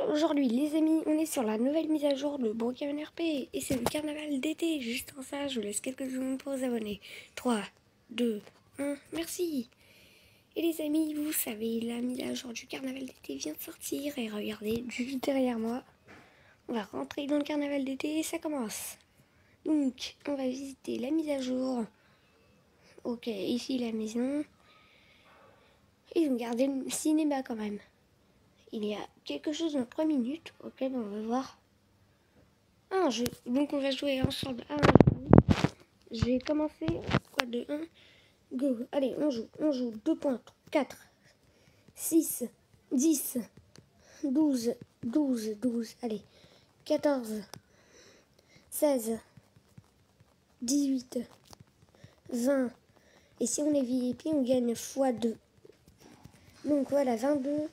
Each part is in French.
aujourd'hui les amis, on est sur la nouvelle mise à jour de Brookhaven RP et c'est le carnaval d'été. Juste en ça, je vous laisse quelques secondes pour vous abonner. 3, 2, 1, merci. Et les amis, vous savez, la mise à jour du carnaval d'été vient de sortir et regardez, juste derrière moi, on va rentrer dans le carnaval d'été et ça commence. Donc, on va visiter la mise à jour. Ok, ici la maison. Ils ont gardé le cinéma quand même. Il y a quelque chose dans 3 minutes. Ok, bon, on va voir. Un jeu. Donc on va jouer ensemble à un jeu. Je vais commencer. Quoi de 1. Go. Allez, on joue. On joue. 2 points. 4, 6, 10, 12, 12, 12. Allez. 14, 16, 18, 20. Et si on est VIP, on gagne x2. Donc voilà, 22.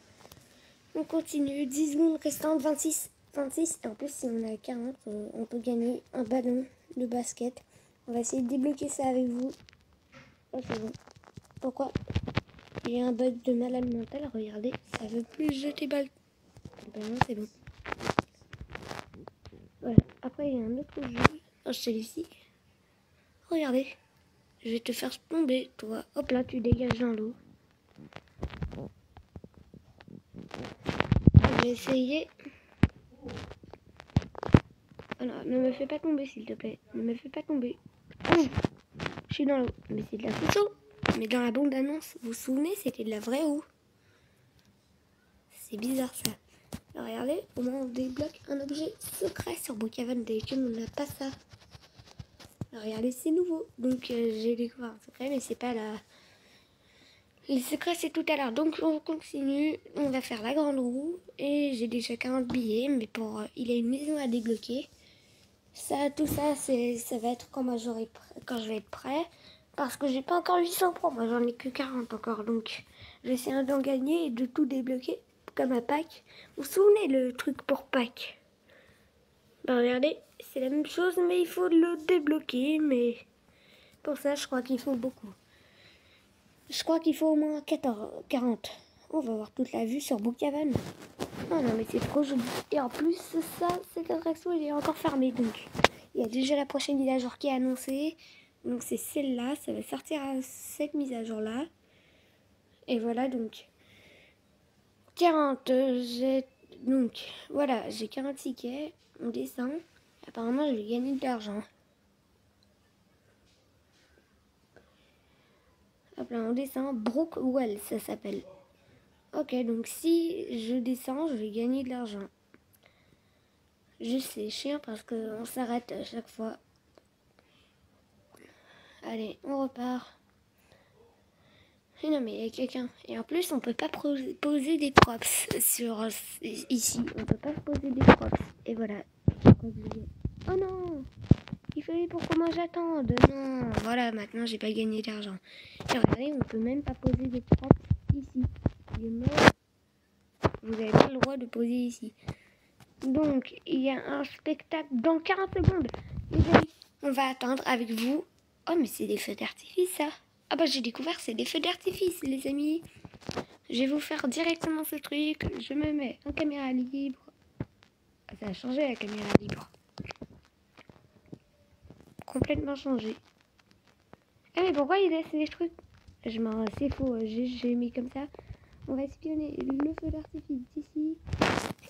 On continue. 10 secondes restantes. 26. 26. Et en plus, si on a 40, on peut gagner un ballon de basket. On va essayer de débloquer ça avec vous. Oh, c'est bon. Pourquoi? Il y a un bug de malade mental. Regardez, ça veut plus jeter balle. Ben non, c'est bon. Voilà. Après, il y a un autre jeu. Oh, celui-ci. Regardez. Je vais te faire tomber, toi. Hop là, tu dégages dans l'eau. Je vais essayer. Oh non, ne me fais pas tomber, s'il te plaît. Ne me fais pas tomber. Je suis dans l'eau. Mais c'est de la photo. Mais dans la bande-annonce, vous vous souvenez, c'était de la vraie eau. C'est bizarre ça. Alors, regardez, au moins on débloque un objet secret sur Brookhaven. D'habitude, on n'a pas ça. Alors, regardez, c'est nouveau. Donc, j'ai découvert un secret, mais c'est pas la... Les secrets, c'est tout à l'heure. Donc, on continue. On va faire la grande roue. Et j'ai déjà 40 billets. Mais pour... il a une maison à débloquer. Ça, tout ça, ça va être quand moi quand je vais être prêt. Parce que j'ai pas encore 800 points. Moi, j'en ai que 40 encore. Donc, j'essaie d'en gagner et de tout débloquer. Comme à Pâques. Vous vous souvenez le truc pour Pâques? Ben, regardez, c'est la même chose, mais il faut le débloquer. Mais pour ça, je crois qu'il faut beaucoup. Je crois qu'il faut au moins 40. On va voir toute la vue sur Brookhaven. Oh non, mais c'est trop joli. Et en plus, ça, cette attraction, elle est encore fermée. Donc, il y a déjà la prochaine mise à jour qui est annoncée. Donc, c'est celle-là. Ça va sortir à cette mise à jour-là. Et voilà, donc. 40. Donc, voilà, j'ai 40 tickets. On descend. Apparemment, je vais gagner de l'argent. Hop là, on descend. Brookwell, ça s'appelle. Ok, donc si je descends, je vais gagner de l'argent. Je sais, c'est chiant parce qu'on s'arrête à chaque fois. Allez, on repart. Et non, mais il y a quelqu'un. Et en plus, on peut pas poser des props sur ici. On peut pas poser des props. Et voilà. Oh non! Il fallait pour que moi j'attende. Non, voilà, maintenant j'ai pas gagné d'argent. Et regardez, on peut même pas poser des props ici. Vous avez pas le droit de poser ici. Donc, il y a un spectacle dans 40 secondes. Les amis, on va attendre avec vous. Oh, mais c'est des feux d'artifice, ça. Ah bah, j'ai découvert, c'est des feux d'artifice, les amis. Je vais vous faire directement ce truc. Je me mets en caméra libre. Ah, ça a changé, la caméra libre. Complètement changé. Ah, mais pourquoi il laisse des trucs? C'est faux, j'ai mis comme ça. On va espionner le feu d'artifice ici.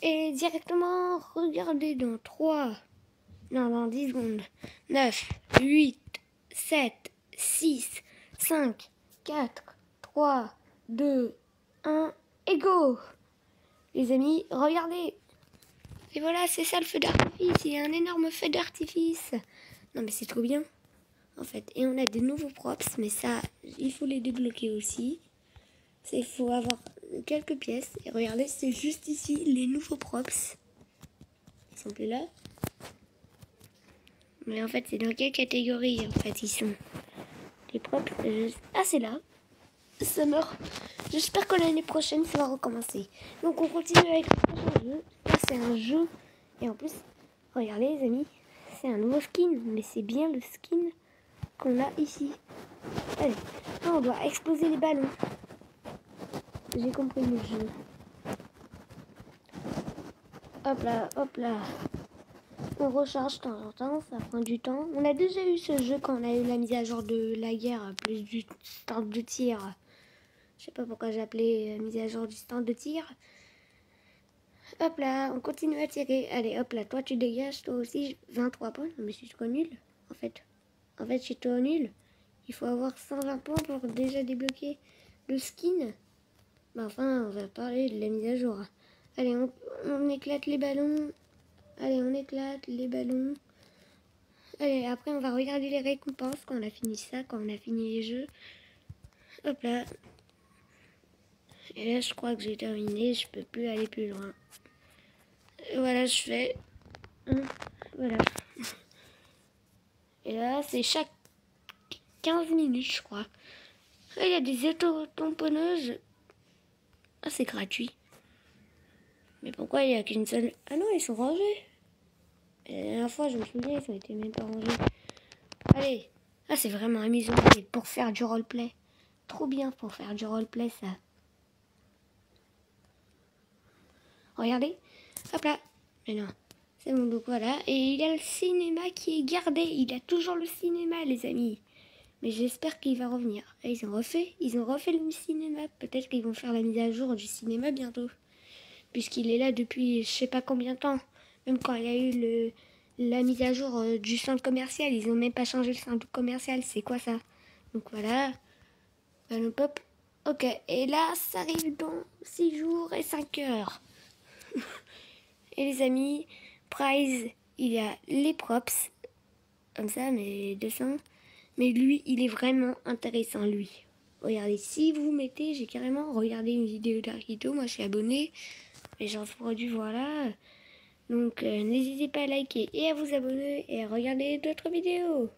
Et directement, regardez dans 3... Non, dans 10 secondes. 9, 8, 7, 6, 5, 4, 3, 2, 1, et go! Les amis, regardez! Et voilà, c'est ça le feu d'artifice. Il y a un énorme feu d'artifice. Non, mais c'est trop bien, en fait. Et on a des nouveaux props, mais ça, il faut les débloquer aussi. Il faut avoir quelques pièces. Et regardez, c'est juste ici, les nouveaux props. Ils sont plus là. Mais en fait, c'est dans quelle catégorie, en fait, ils sont? Les props, ah, c'est là. Summer. J'espère que l'année prochaine, ça va recommencer. Donc, on continue avec le prochain jeu. Là, c'est un jeu. Et en plus, regardez, les amis, c'est un nouveau skin. Mais c'est bien le skin qu'on a ici. Allez, là, on doit exploser les ballons. J'ai compris le jeu. Hop là, hop là. On recharge de temps en temps, ça prend du temps. On a déjà eu ce jeu quand on a eu la mise à jour de la guerre, plus du stand de tir. Je sais pas pourquoi j'ai appelé mise à jour du stand de tir. Hop là, on continue à tirer. Allez, hop là, toi tu dégages, toi aussi. 23 points, non mais je suis trop nul, en fait. En fait, je suis trop nul. Il faut avoir 120 points pour déjà débloquer le skin. Mais enfin, on va parler de la mise à jour. Allez, on éclate les ballons. Allez, on éclate les ballons. Allez, après, on va regarder les récompenses quand on a fini ça, quand on a fini les jeux. Hop là. Et là, je crois que j'ai terminé. Je peux plus aller plus loin. Et voilà, je fais... Voilà. Et là, c'est chaque 15 minutes, je crois. Ah, il y a des auto-tamponneuses. Ah, c'est gratuit. Mais pourquoi il n'y a qu'une seule... Ah non, ils sont rangés. Et la dernière fois, je me souviens, ils ont été même pas rangés. Allez. Ah, c'est vraiment amusant pour faire du roleplay. Trop bien pour faire du roleplay, ça. Regardez. Hop là. Mais non. C'est bon, donc voilà. Et il y a le cinéma qui est gardé. Il y a toujours le cinéma, les amis. Mais j'espère qu'il va revenir. Et ils ont refait le cinéma. Peut-être qu'ils vont faire la mise à jour du cinéma bientôt. Puisqu'il est là depuis je sais pas combien de temps. Même quand il y a eu la mise à jour du centre commercial, ils ont même pas changé le centre commercial. C'est quoi ça? Donc voilà. Ballon pop. Ok. Et là, ça arrive dans 6 jours et 5 heures. Et les amis, prize, il y a les props. Comme ça, mais 200. Mais lui, il est vraiment intéressant, lui. Regardez, si vous mettez, j'ai carrément regardé une vidéo d'Arquito. Moi, je suis abonné. Les gens se produisent, voilà. Donc, n'hésitez pas à liker et à vous abonner et à regarder d'autres vidéos.